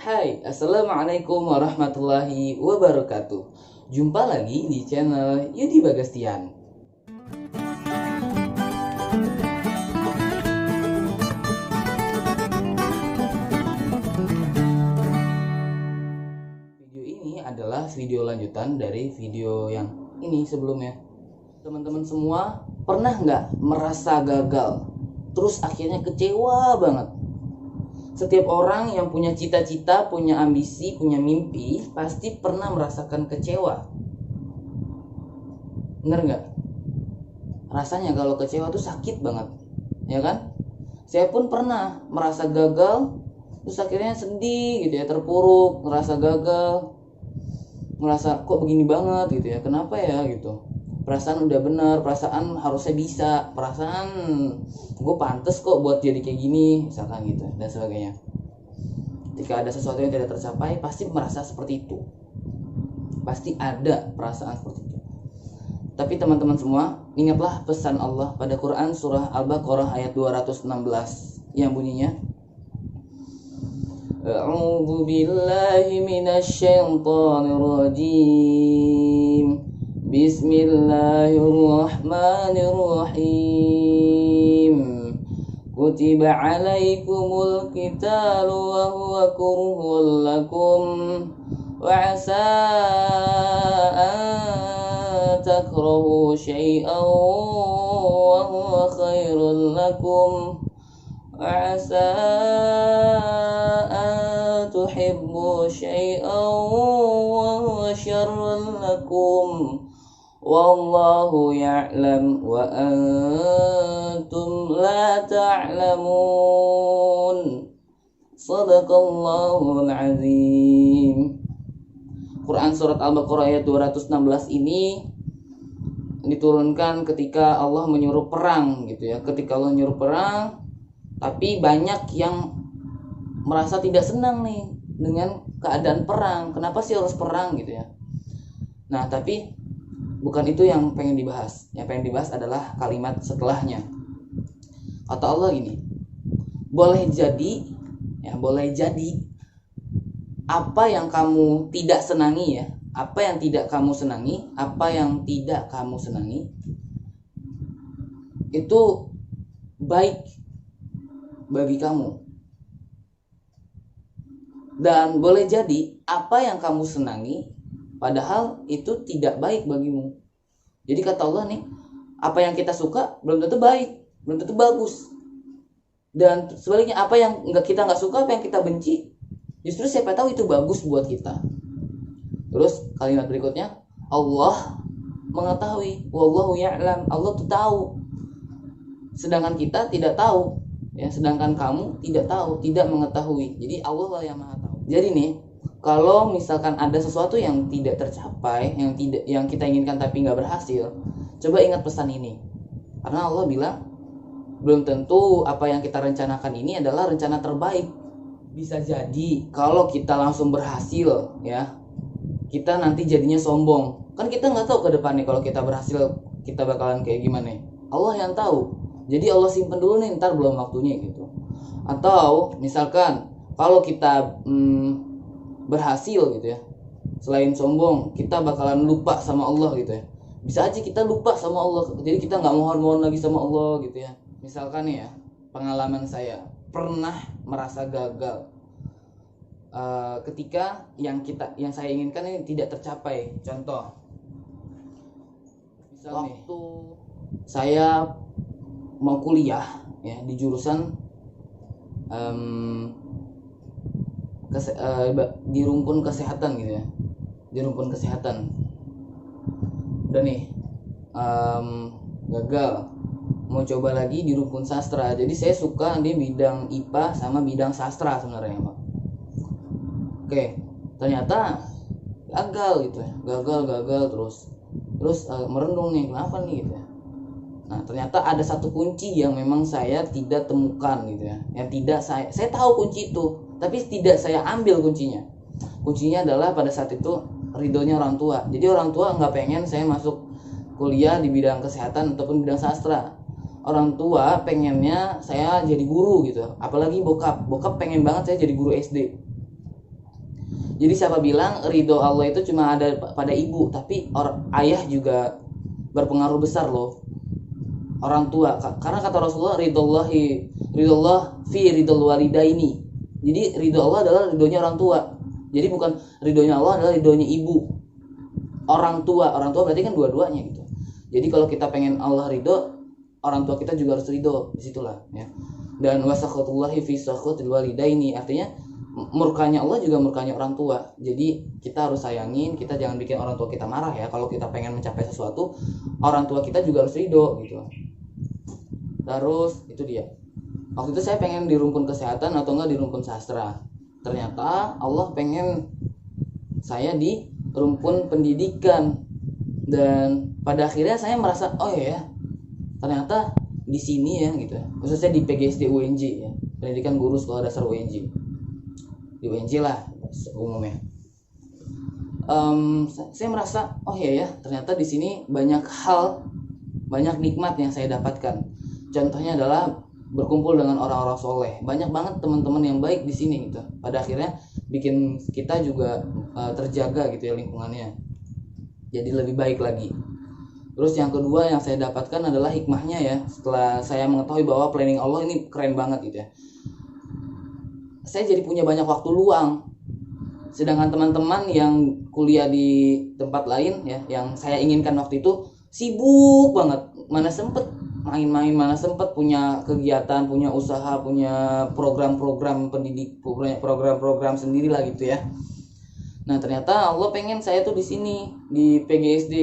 Hai, Assalamualaikum warahmatullahi wabarakatuh. Jumpa lagi di channel Yudi Bagastian. Video ini adalah video lanjutan dari video yang ini sebelumnya. Teman-teman semua pernah nggak merasa gagal? Terus akhirnya kecewa banget. Setiap orang yang punya cita-cita, punya ambisi, punya mimpi, pasti pernah merasakan kecewa. Bener nggak? Rasanya kalau kecewa tuh sakit banget, ya kan? Saya pun pernah merasa gagal, terus akhirnya sedih gitu ya, terpuruk, ngerasa gagal, ngerasa kok begini banget gitu ya, kenapa ya gitu. Perasaan udah bener, perasaan harusnya bisa, perasaan gue pantes kok buat jadi kayak gini, misalkan gitu dan sebagainya. Ketika ada sesuatu yang tidak tercapai, pasti merasa seperti itu, pasti ada perasaan seperti itu. Tapi teman-teman semua, ingatlah pesan Allah pada Quran surah Al-Baqarah ayat 216 yang bunyinya, A'udzu billahi minasyaitonir rajim. Bismillahirrahmanirrahim. Kutiba alaikumul qitalu wa huwa kurhul lakum wa 'asa an takrahu syai'an wa huwa khairul lakum wa 'asa an tuhibbu syai'an wa huwa syarrul lakum wallahu ya'lam wa antum la ta'lamun. Shadaqallahul azim. Quran surat Al-Baqarah ayat 216 ini diturunkan ketika Allah menyuruh perang gitu ya. Ketika Allah menyuruh perang, tapi banyak yang merasa tidak senang nih dengan keadaan perang. Kenapa sih harus perang gitu ya? Nah, tapi bukan itu yang pengen dibahas. Yang pengen dibahas adalah kalimat setelahnya. Kata Allah gini, boleh jadi apa yang kamu tidak senangi ya, apa yang tidak kamu senangi itu baik bagi kamu. Dan boleh jadi apa yang kamu senangi padahal itu tidak baik bagimu. Jadi kata Allah nih, apa yang kita suka belum tentu baik, belum tentu bagus. Dan sebaliknya apa yang kita nggak suka, apa yang kita benci, justru siapa tahu itu bagus buat kita. Terus kalimat berikutnya, Allah mengetahui, wallahu ya'lam, Allah tuh tahu. Sedangkan kita tidak tahu, ya, sedangkan kamu tidak tahu, tidak mengetahui. Jadi Allah lah yang maha tahu. Jadi nih, kalau misalkan ada sesuatu yang tidak tercapai, yang kita inginkan tapi nggak berhasil, coba ingat pesan ini. Karena Allah bilang, belum tentu apa yang kita rencanakan ini adalah rencana terbaik. Bisa jadi kalau kita langsung berhasil, ya, kita nanti jadinya sombong. Kan kita nggak tahu ke depannya kalau kita berhasil kita bakalan kayak gimana. Allah yang tahu. Jadi Allah simpen dulu nih, ntar belum waktunya gitu. Atau misalkan kalau kita berhasil gitu ya, selain sombong kita bakalan lupa sama Allah gitu ya. Bisa aja kita lupa sama Allah, jadi kita nggak mohon-mohon lagi sama Allah gitu ya. Misalkan nih ya, pengalaman saya pernah merasa gagal ketika yang saya inginkan ini tidak tercapai. Contoh, misal waktu saya mau kuliah ya di jurusan di rumpun kesehatan gitu ya, di rumpun kesehatan. Udah nih gagal, mau coba lagi di rumpun sastra. Jadi saya suka di bidang IPA sama bidang sastra sebenarnya, Pak. Oke, ternyata gagal gitu ya, gagal terus merendung nih, kenapa nih gitu ya. Nah, ternyata ada satu kunci yang memang saya tidak temukan gitu ya, yang tidak saya tahu kunci itu, tapi tidak saya ambil kuncinya. Kuncinya adalah pada saat itu ridhonya orang tua. Jadi orang tua nggak pengen saya masuk kuliah di bidang kesehatan ataupun bidang sastra. Orang tua pengennya saya jadi guru gitu. Apalagi bokap pengen banget saya jadi guru SD. Jadi siapa bilang ridho Allah itu cuma ada pada ibu, tapi ayah juga berpengaruh besar loh. Orang tua, karena kata Rasulullah ridho fi ridhol walidaini. Jadi ridho Allah adalah ridhonya orang tua. Jadi bukan ridhonya Allah adalah ridhonya ibu. Orang tua berarti kan dua-duanya gitu. Jadi kalau kita pengen Allah ridho, orang tua kita juga harus ridho, disitulah ya. Dan wasakhatullahi fi sakhatil walidaini, artinya murkanya Allah juga murkanya orang tua. Jadi kita harus sayangin, kita jangan bikin orang tua kita marah ya. Kalau kita pengen mencapai sesuatu, orang tua kita juga harus ridho gitu. Terus itu dia. Waktu itu saya pengen di rumpun kesehatan atau enggak di rumpun sastra. Ternyata Allah pengen saya di rumpun pendidikan. Dan pada akhirnya saya merasa oh ya, ternyata di sini ya gitu. Khususnya di PGSD UNJ ya, pendidikan guru sekolah dasar UNJ. Di UNJ lah umumnya. Saya merasa oh ya, ternyata di sini banyak nikmat yang saya dapatkan. Contohnya adalah berkumpul dengan orang-orang soleh. Banyak banget teman-teman yang baik di sini gitu. Pada akhirnya bikin kita juga terjaga gitu ya lingkungannya. Jadi lebih baik lagi. Terus yang kedua yang saya dapatkan adalah hikmahnya ya. Setelah saya mengetahui bahwa planning Allah ini keren banget gitu ya. Saya jadi punya banyak waktu luang. Sedangkan teman-teman yang kuliah di tempat lain ya, yang saya inginkan waktu itu sibuk banget. Mana sempet main-main, mana sempet punya kegiatan, punya usaha, punya program-program pendidik, program-program sendiri lah gitu ya. Nah ternyata Allah pengen saya tuh di sini di PGSD,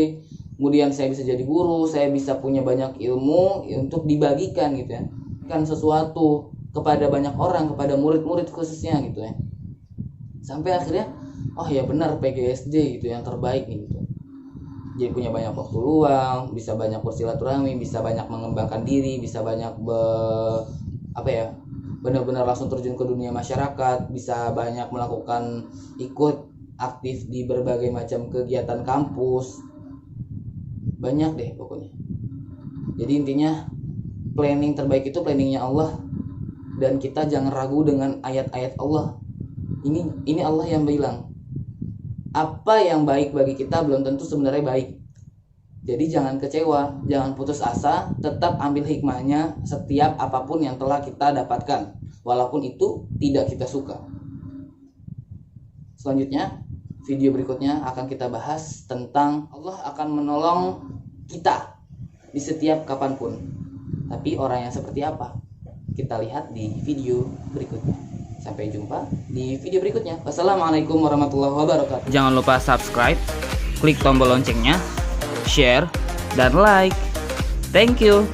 kemudian saya bisa jadi guru, saya bisa punya banyak ilmu untuk dibagikan gitu ya, kan sesuatu kepada banyak orang, kepada murid-murid khususnya gitu ya. Sampai akhirnya oh ya benar PGSD gitu yang terbaik nih gitu. Jadi punya banyak waktu luang, bisa banyak bersilaturahmi, bisa banyak mengembangkan diri, bisa banyak benar-benar langsung terjun ke dunia masyarakat, bisa banyak melakukan ikut aktif di berbagai macam kegiatan kampus. Banyak deh pokoknya. Jadi intinya planning terbaik itu planningnya Allah, dan kita jangan ragu dengan ayat-ayat Allah. Ini Allah yang bilang apa yang baik bagi kita belum tentu sebenarnya baik. Jadi jangan kecewa, jangan putus asa, tetap ambil hikmahnya setiap apapun yang telah kita dapatkan, walaupun itu tidak kita suka. Selanjutnya, video berikutnya akan kita bahas tentang Allah akan menolong kita di setiap kapanpun. Tapi orang yang seperti apa? Kita lihat di video berikutnya. Sampai jumpa di video berikutnya. Wassalamualaikum warahmatullahi wabarakatuh. Jangan lupa subscribe, klik tombol loncengnya, share, dan like. Thank you.